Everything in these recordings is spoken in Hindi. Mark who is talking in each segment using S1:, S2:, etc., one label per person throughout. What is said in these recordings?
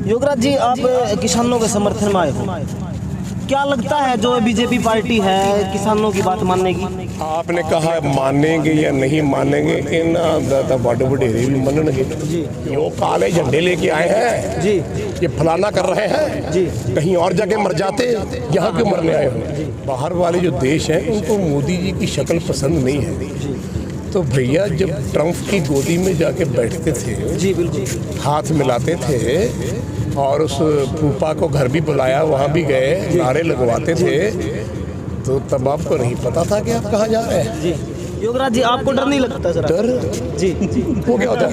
S1: योगराज जी, आप किसानों के समर्थन में आए हो, क्या लगता है जो बीजेपी पार्टी है किसानों की बात मानने की?
S2: आपने कहा मानेंगे या नहीं मानेंगे, इन बड़े वडेरे भी मनणगे जी। यो काले झंडे लेके आए हैं जी, ये फलाना कर रहे हैं जी, कहीं और जाके मर जाते, यहाँ क्यों मरने आए हो? बाहर वाले जो देश हैं उनको मोदी जी की शक्ल पसंद नहीं है। तो भैया जब ट्रम्प की गोदी में जाके बैठते थे जी, बिल्कुल हाथ मिलाते थे और उस फूफा को घर भी बुलाया, वहाँ भी गए, नारे लगवाते थे, तो तब आपको नहीं पता था कि आप कहाँ जा रहे हैं
S1: जी। योगराज जी, आपको डर नहीं लगता सर?
S2: डर
S1: जी
S2: वो क्या होता है?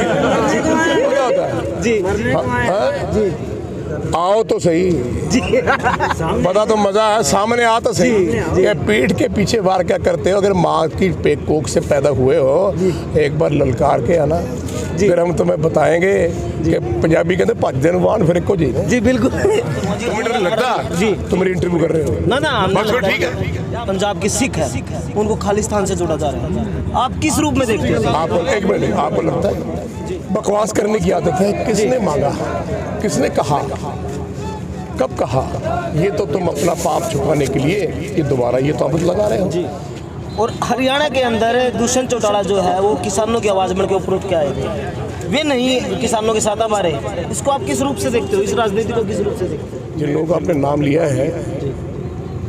S2: वो क्या होता है
S1: जी?
S2: जी आओ तो सही जी, बता तो मजा है, सामने आ तो सही। ये पीठ के पीछे वार क्या करते हो? अगर माँ की पेट कोख से पैदा हुए हो, एक बार ललकार के आना, फिर हम तुम्हें बताएंगे कि पंजाबी कहते भज दिन वाहन फिर एको जी
S1: जी। बिल्कुल
S2: तुम्हें डर लगता जी? तुम मेरी इंटरव्यू कर रहे हो
S1: ना ना,
S2: बस ठीक है।
S1: पंजाब के सिख है, उनको खालिस्तान से जोड़ा जा रहा है, आप किस रूप में देखते हैं?
S2: आप एक मिनट, आपको लगता है बकवास करने की आदत है? किसने मांगा, किसने कहा, कब कहा? ये तो तुम अपना पाप छुपाने के लिए ये दोबारा ये तोहमत लगा रहे हो जी।
S1: और हरियाणा के अंदर दुष्यंत चौटाला जो है वो किसानों की आवाज़ बन के उपरोक्त के आए थे, वे नहीं किसानों के साथ हमारे, इसको आप किस रूप से देखते हो? इस राजनीति को किस रूप से देखते हो?
S2: जिन लोगों का आपने नाम लिया है,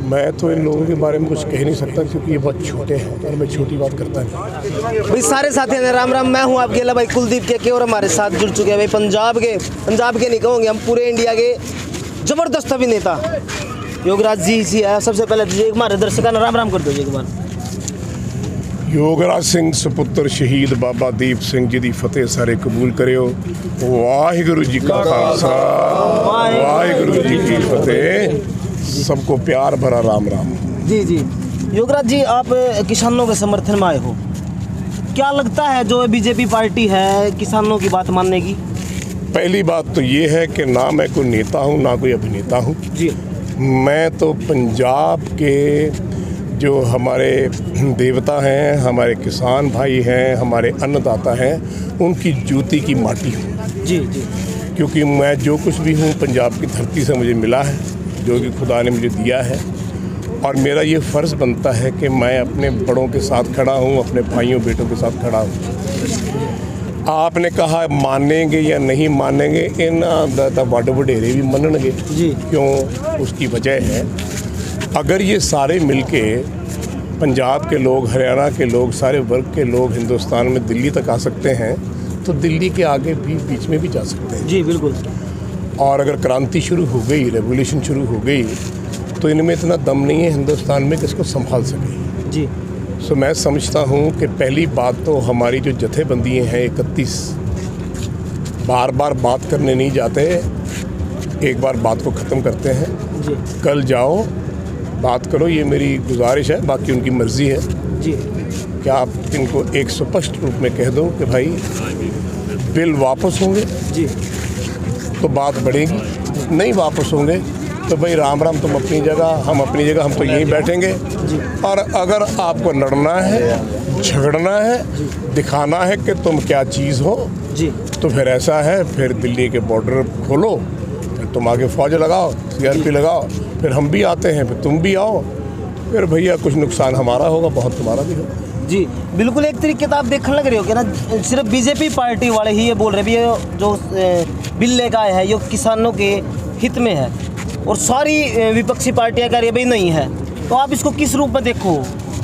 S2: मैं तो इन लोगों के बारे में कुछ कह नहीं सकता क्योंकि ये बहुत छोटे हैं और मैं छोटी बात करता हूँ।
S1: भाई सारे साथी हैं, राम राम, मैं हूँ आपके अला भाई कुलदीप के और हमारे साथ जुड़ चुके हैं भाई पंजाब के नहीं कहूँगे हम, पूरे इंडिया के जबरदस्त अभिनेता योगराज जी है। सबसे पहले हमारे दर्शकों ने राम राम कर दो एक बार।
S2: योगराज सिंह सपुत्र शहीद बाबा दीप सिंह जी की फतेह सारे कबूल करियो। वाहिगुरु जी का खालसा, वाहिगुरु जी की फतेह। सबको प्यार भरा राम राम।
S1: जी जी। योगराज जी, आप किसानों के समर्थन में आए हो, क्या लगता है जो बीजेपी पार्टी है किसानों की बात मानने की?
S2: पहली बात तो ये है कि ना मैं कोई नेता हूँ ना कोई अभिनेता हूँ जी। मैं तो पंजाब के जो हमारे देवता हैं, हमारे किसान भाई हैं, हमारे अन्नदाता हैं, उनकी जूती की माटी हूँ
S1: जी जी।
S2: क्योंकि मैं जो कुछ भी हूँ पंजाब की धरती से मुझे मिला है, जो कि खुदा ने मुझे दिया है, और मेरा ये फ़र्ज़ बनता है कि मैं अपने बड़ों के साथ खड़ा हूँ, अपने भाइयों बेटों के साथ खड़ा हूँ। आपने कहा मानेंगे या नहीं मानेंगे, इन बड़े वडेरे भी मनणगे जी। क्यों? उसकी वजह है, अगर ये सारे मिलके पंजाब के लोग, हरियाणा के लोग, सारे वर्ग के लोग हिंदुस्तान में दिल्ली तक आ सकते हैं तो दिल्ली के आगे भी बीच में भी जा सकते हैं
S1: जी। बिल्कुल।
S2: और अगर क्रांति शुरू हो गई, रेवोल्यूशन शुरू हो गई, तो इनमें इतना दम नहीं है हिंदुस्तान में कि इसको संभाल सके जी। सो मैं समझता हूँ कि पहली बात तो हमारी जो जथेबंदी हैं 31, बार बार बात करने नहीं जाते, एक बार बात को ख़त्म करते हैं जी। कल जाओ बात करो, ये मेरी गुजारिश है, बाकी उनकी मर्ज़ी है जी। क्या आप इनको एक स्पष्ट रूप में कह दो कि भाई बिल वापस होंगे जी तो बात बढ़ेगी, नहीं वापस होंगे तो भाई राम राम, तुम अपनी जगह हम अपनी जगह, हम तो यहीं बैठेंगे जी। और अगर आपको लड़ना है, झगड़ना है, दिखाना है कि तुम क्या चीज़ हो जी, तो फिर ऐसा है, फिर दिल्ली के बॉर्डर खोलो, फिर तुम आगे फ़ौज लगाओ, CRP लगाओ, फिर हम भी आते हैं, फिर तुम भी आओ, फिर भैया कुछ नुकसान हमारा होगा, बहुत तुम्हारा भी होगा
S1: जी। बिल्कुल। एक तरीके तो आप देखने लग रहे हो कि ना, सिर्फ बीजेपी पार्टी वाले ही ये बोल रहे भी ये जो बिल लेकर आए हैं ये किसानों के हित में है, और सारी विपक्षी पार्टियां कह रही है भाई नहीं है, तो आप इसको किस रूप में देखो?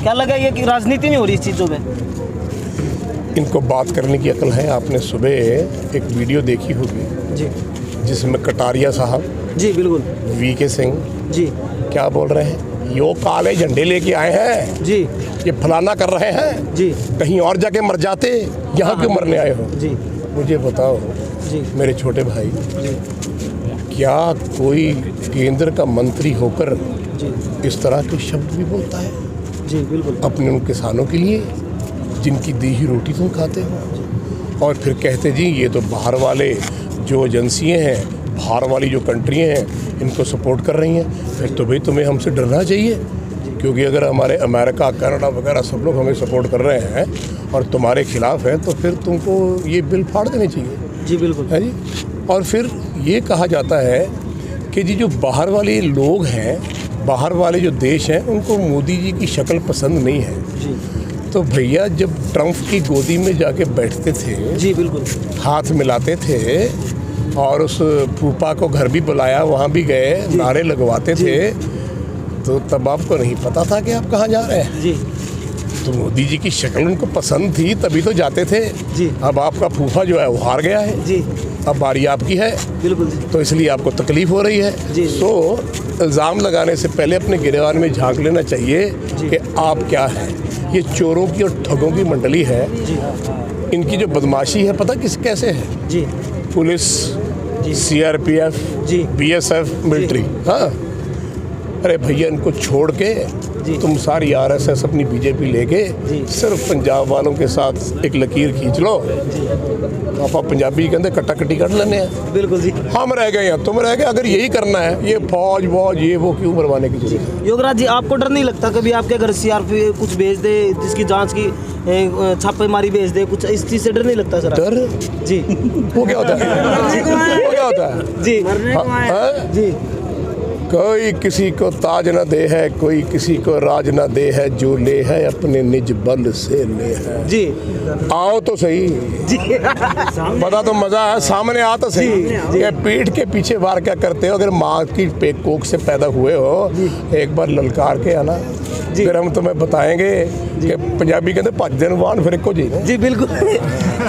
S1: क्या लगा ये कि राजनीति नहीं हो रही इस चीज़ों में?
S2: इनको बात करने की अकल है। आपने सुबह एक वीडियो देखी होगी जी, जिसमें कटारिया साहब
S1: जी, बिल्कुल,
S2: VK सिंह जी क्या बोल रहे हैं? यो काले झंडे लेके आए हैं जी, ये फलाना कर रहे हैं जी, कहीं और जाके मर जाते, यहाँ क्यों मरने आए हो जी? मुझे बताओ जी मेरे छोटे भाई जी, क्या कोई केंद्र का मंत्री होकर जी इस तरह के शब्द भी बोलता है जी? बिल्कुल। अपने उन किसानों के लिए जिनकी दी हुई रोटी तुम खाते हो, और फिर कहते जी ये तो बाहर वाले जो एजेंसियाँ हैं, बाहर वाली जो कंट्रियाँ हैं इनको सपोर्ट कर रही हैं। फिर तो भाई तुम्हें हमसे डरना चाहिए, क्योंकि अगर हमारे अमेरिका, कनाडा वगैरह सब लोग हमें सपोर्ट कर रहे हैं और तुम्हारे खिलाफ हैं, तो फिर तुमको ये बिल फाड़ देने चाहिए जी। बिल्कुल है जी। और फिर ये कहा जाता है कि जी जो बाहर वाले लोग हैं, बाहर वाले जो देश हैं, उनको मोदी जी की शक्ल पसंद नहीं है।
S1: जी
S2: तो भैया जब ट्रंप की गोदी में जाके बैठते थे,
S1: जी बिल्कुल,
S2: हाथ मिलाते थे और उस फूफा को घर भी बुलाया, वहाँ भी गए, नारे लगवाते थे, तो तब आपको नहीं पता था कि आप कहाँ जा रहे हैं।
S1: जी
S2: तो मोदी जी की शक्ल उनको पसंद थी तभी तो जाते थे।
S1: जी
S2: अब आपका फूफा जो है वो हार गया है,
S1: जी
S2: अब बारी आपकी है,
S1: बिल्कुल जी,
S2: तो इसलिए आपको तकलीफ हो रही है।
S1: जी।
S2: तो इल्ज़ाम लगाने से पहले अपने गिरबान में झांक लेना चाहिए कि आप क्या हैं। ये चोरों की और ठगों की मंडली है,
S1: जी
S2: इनकी जो बदमाशी है पता किस कैसे है।
S1: जी
S2: पुलिस,
S1: जी
S2: CRPF,
S1: जी
S2: BSF, मिलिट्री, हाँ। अरे भैया इनको छोड़ के
S1: जी।
S2: तुम सारी RSS अपनी BJP लेके
S1: जी।
S2: सिर्फ पंजाब वालों के साथ एक लकीर खींच लो। आप पंजाबी कहते कट्टा कट्टी कर लेने हैं,
S1: बिल्कुल जी।
S2: हम रह गए हैं, तुम रह गए। अगर यही करना है, ये फौज वौज ये वो क्यों मरवाने की जरूरत है।
S1: योगराज जी, आपको डर नहीं लगता कभी आपके घर CRP कुछ भेज दे, जिसकी जांच की छापेमारी भेज दे, कुछ इस चीज से डर नहीं लगता सर?
S2: डर
S1: जी
S2: वो क्या होता है, वो क्या होता है
S1: जी
S2: हाँ?
S1: जी
S2: कोई किसी को ताज न दे है, कोई किसी को राज न दे है, जो ले है अपने निज बल से ले है।
S1: जी
S2: आओ तो सही,
S1: जी
S2: बता तो मजा है, सामने आ तो सही। ये पीठ के पीछे वार क्या करते हो? अगर माँ की पेट कोख से पैदा हुए हो, एक बार ललकार के आना, फिर हम तुम्हें बताएंगे कि पंजाबी कहते भज दिन वान फिर एको जी।
S1: जी बिल्कुल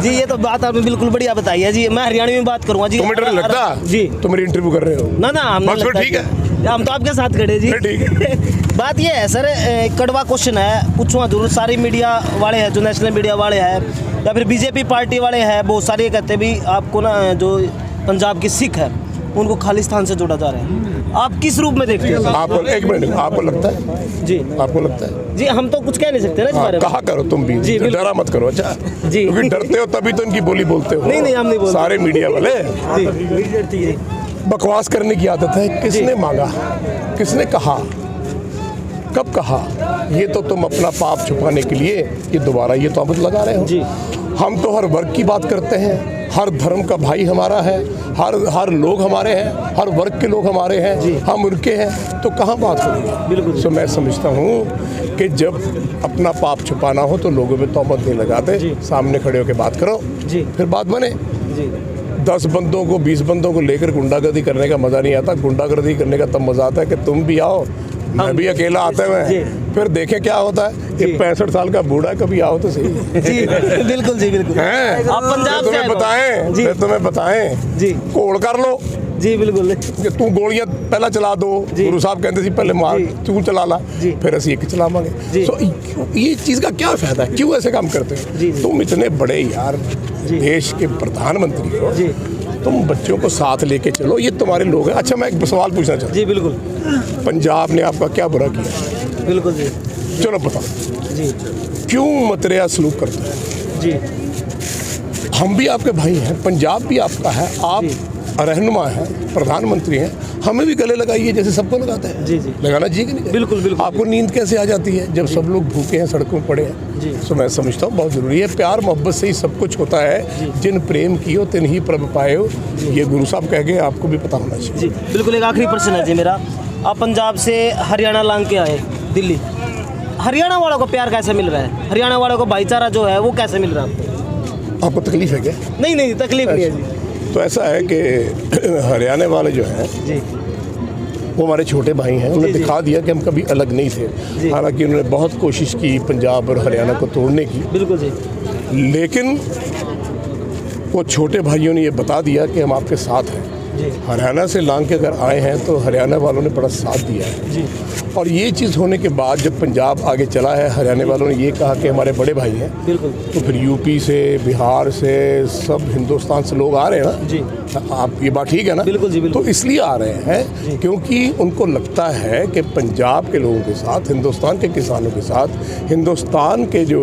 S1: जी, ये तो बात आपने बिल्कुल बढ़िया बताई है जी। मैं हरियाणवी में बात करूंगा जी।
S2: तुम्हें डर लगता
S1: जी?
S2: तुम मेरी इंटरव्यू कर रहे हो
S1: ना ना, हम
S2: बस फिर ठीक है,
S1: हम तो आपके साथ खड़े जी।
S2: ठीक है।
S1: बात ये है सर, कड़वा क्वेश्चन है, पूछूंगा जरूर। सारी मीडिया वाले हैं, जो नेशनल मीडिया वाले हैं या फिर BJP पार्टी वाले हैं, बहुत सारे कहते हैं भी आपको ना जो पंजाब की सिख है उनको खालिस्तान से जोड़ा जा रहा है। आप किस रूप में देखते हैं?
S2: आपको एक मिनट, आपको लगता है
S1: जी?
S2: आपको लगता है?
S1: जी हम तो कुछ कह नहीं सकते ना इस बारे में।
S2: कहा करो तुम भी,
S1: जी, बिल्कुल।
S2: डरा मत करो। अच्छा
S1: जी।
S2: क्योंकि डरते हो तभी तो इनकी बोली बोलते हो।
S1: नहीं, हम नहीं बोलते।
S2: सारे मीडिया वाले
S1: जी
S2: बकवास करने की आदत है। किसने मांगा, किसने कहा, कब कहा? ये तो तुम अपना पाप छुपाने के लिए ये दोबारा ये तोहमत लगा रहे हो।
S1: जी।
S2: हम तो हर वर्ग की बात करते हैं, हर धर्म का भाई हमारा है, हर लोग हमारे हैं, हर वर्ग के लोग हमारे हैं, हम उनके हैं, तो कहाँ बात होगी?
S1: बिल्कुल।
S2: सो मैं समझता हूँ कि जब अपना पाप छुपाना हो तो लोगों में तोहमत नहीं लगाते, सामने खड़े होकर बात करो,
S1: जी।
S2: फिर बात बने।
S1: जी
S2: 10 बंदों को 20 बंदों को लेकर गुंडागर्दी करने का मज़ा नहीं आता। गुंडागर्दी करने का तब मज़ा आता है कि तुम भी आओ, मैं भी अकेला आते हुए, फिर देखें क्या होता है। ये 65 साल का बूढ़ा, कभी आओ तो सही।
S1: जी बिल्कुल जी बिल्कुल।
S2: हैं?
S1: आप पंजाब से
S2: तुम्हें बताएं,
S1: जी
S2: फिर तुम्हें बताएं,
S1: जी
S2: कोड़ कर लो
S1: जी बिल्कुल
S2: कि तू गोलियां पहला चला दो। गुरु साहब कहते थे पहले मार, तू चला ला, फिर ਅਸੀਂ एक चलावांगे। सो ये चीज़ का क्या फायदा है? क्यों ऐसे काम करते हो? तुम इतने बड़े यार देश के प्रधानमंत्री हो, तुम बच्चों को साथ लेके चलो, ये तुम्हारे लोग हैं। अच्छा मैं एक सवाल पूछना चाहता हूँ।
S1: जी बिल्कुल।
S2: पंजाब ने आपका क्या बुरा किया?
S1: बिल्कुल जी।
S2: चलो बताओ
S1: जी
S2: क्यों मतरेया सलूक करता है?
S1: जी
S2: हम भी आपके भाई हैं, पंजाब भी आपका है, आप रहनुमा हैं, प्रधानमंत्री हैं, हमें भी गले लगाइए जैसे सबको लगाते हैं।
S1: जी जी
S2: लगाना चाहिए कि नहीं?
S1: बिल्कुल बिल्कुल।
S2: आपको नींद कैसे आ जाती है जब सब लोग भूखे हैं, सड़कों पर पड़े हैं?
S1: जी।
S2: तो मैं समझता हूँ बहुत ज़रूरी है। प्यार मोहब्बत से ही सब कुछ होता है। जिन प्रेम कियो तिन ही प्रभ पायो, ये गुरु साहब कह गए, आपको भी पता होना चाहिए।
S1: जी बिल्कुल। एक आखिरी प्रश्न है जी मेरा। आप पंजाब से हरियाणा लांग के आए दिल्ली, हरियाणा वालों को प्यार कैसे मिल रहा है? हरियाणा वालों को भाईचारा जो है वो कैसे मिल रहा है आपको?
S2: आपको तकलीफ है क्या?
S1: नहीं तकलीफ नहीं है जी।
S2: तो ऐसा है कि हरियाणा वाले जो हैं
S1: जी
S2: वो हमारे छोटे भाई हैं। उन्होंने
S1: जी।
S2: दिखा दिया कि हम कभी अलग नहीं थे। हालांकि उन्होंने बहुत कोशिश की पंजाब और हरियाणा को तोड़ने की,
S1: बिल्कुल जी।
S2: लेकिन वो छोटे भाइयों ने ये बता दिया कि हम आपके साथ हैं। हरियाणा से लांग के अगर आए हैं तो हरियाणा वालों ने बड़ा साथ दिया है
S1: जी।
S2: और ये चीज़ होने के बाद जब पंजाब आगे चला है, हरियाणा वालों ने ये कहा कि हमारे बड़े भाई हैं,
S1: बिल्कुल।
S2: तो फिर यूपी से, बिहार से, सब हिंदुस्तान से लोग आ रहे हैं ना
S1: जी।
S2: आप ये बात ठीक है ना?
S1: बिल्कुल जी बिल्कुल।
S2: तो इसलिए आ रहे हैं क्योंकि उनको लगता है कि पंजाब के लोगों के साथ, हिंदुस्तान के किसानों के साथ, हिंदुस्तान के जो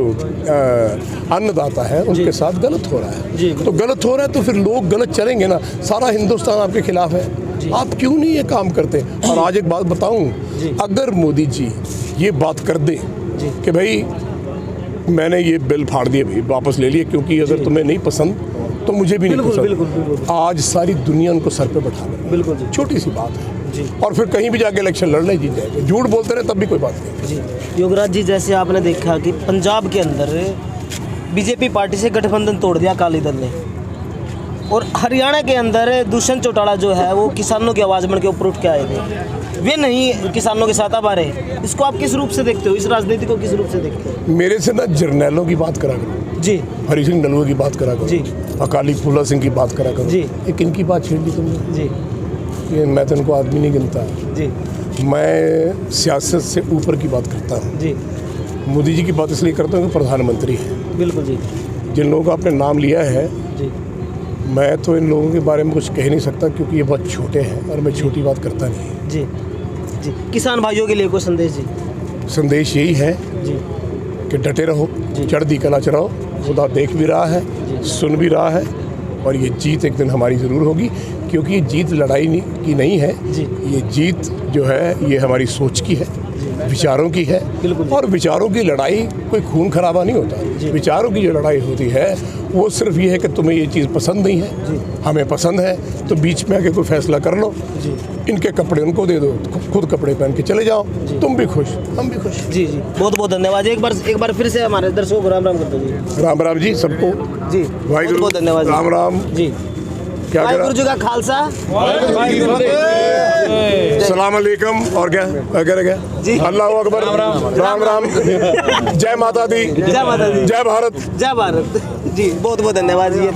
S2: अन्नदाता है उनके साथ गलत हो रहा है। तो गलत हो रहा है तो फिर लोग गलत चलेंगे ना। सारा हिंदुस्तान आपके खिलाफ है, आप क्यों नहीं ये काम करते? और आज एक बात बताऊं, अगर मोदी जी ये बात कर दें कि भाई मैंने ये बिल फाड़ दिए, भाई वापस ले लिए, क्योंकि अगर तुम्हें नहीं पसंद तो मुझे भी नहीं
S1: बिल्कुल,
S2: पसंद।
S1: बिल्कुल, बिल्कुल।
S2: आज सारी दुनिया उनको सर पे बैठा ले,
S1: बिल्कुल जी।
S2: छोटी सी बात है
S1: जी।
S2: और फिर कहीं भी जाके इलेक्शन लड़ ले, जीत जाएंगे। झूठ बोलते रहे तब भी कोई बात नहीं।
S1: जी योगराज जी, जैसे आपने देखा कि पंजाब के अंदर बीजेपी पार्टी से गठबंधन तोड़ दिया अकाली दल ने, और हरियाणा के अंदर दुष्यंत चौटाला जो है वो किसानों की आवाज़ बन के ऊपर उठ के आए थे, वे नहीं किसानों के साथ अब आ रहे। इसको आप किस रूप से देखते हो, इस राजनीति को किस रूप से देखते हो?
S2: मेरे से ना जर्नैलों की बात करा करो
S1: जी
S2: हरी सिंह नलवा की बात करा
S1: जी।
S2: करो, अकाली फूला सिंह की बात करा करो
S1: जी।
S2: ये किनकी बात छेड़ ली तुमने?
S1: जी
S2: ये मैं तो इनको आदमी नहीं गिनता।
S1: जी
S2: मैं सियासत से ऊपर की बात करता हूँ।
S1: जी
S2: मोदी जी की बात इसलिए करता हूँ कि प्रधानमंत्री हैं।
S1: बिल्कुल जी।
S2: जिन लोगों का आपने नाम लिया है,
S1: जी
S2: मैं तो इन लोगों के बारे में कुछ कह नहीं सकता क्योंकि ये बहुत छोटे हैं और मैं छोटी बात करता नहीं।
S1: जी जी किसान भाइयों के लिए कोई संदेश जी?
S2: संदेश यही है
S1: जी
S2: कि डटे रहो,
S1: जी।
S2: चढ़ती कला चढ़ाओ, खुदा देख भी रहा है, सुन भी रहा है और ये जीत एक दिन हमारी ज़रूर होगी, क्योंकि ये जीत लड़ाई की नहीं है।
S1: जी।
S2: ये जीत जो है ये हमारी सोच की है, विचारों की है।
S1: बिल्कुल।
S2: और विचारों की लड़ाई कोई खून खराबा नहीं होता। विचारों की जो लड़ाई होती है वो सिर्फ ये है कि तुम्हें ये चीज़ पसंद नहीं है, हमें पसंद है, तो बीच में आके कोई फैसला कर लो।
S1: जी
S2: इनके कपड़े उनको दे दो, खुद कपड़े पहन के चले जाओ, तुम भी खुश, हम भी खुश।
S1: जी जी बहुत बहुत धन्यवाद। एक बार फिर से हमारे दर्शकों को राम राम कर दो जी।
S2: राम राम जी सबको।
S1: जी
S2: वाहिगुरु,
S1: बहुत धन्यवाद जी।
S2: राम राम
S1: जी
S2: क्या करा?
S1: वाहिगुरु जी का खालसा,
S2: सलाम अलैकुम और क्या वगैरह
S1: जी।
S2: क्या, अल्लाह अकबर, राम राम, जय माता दी,
S1: जय माता दी,
S2: जय भारत।
S1: जय भारत। जी बहुत बहुत धन्यवाद जी।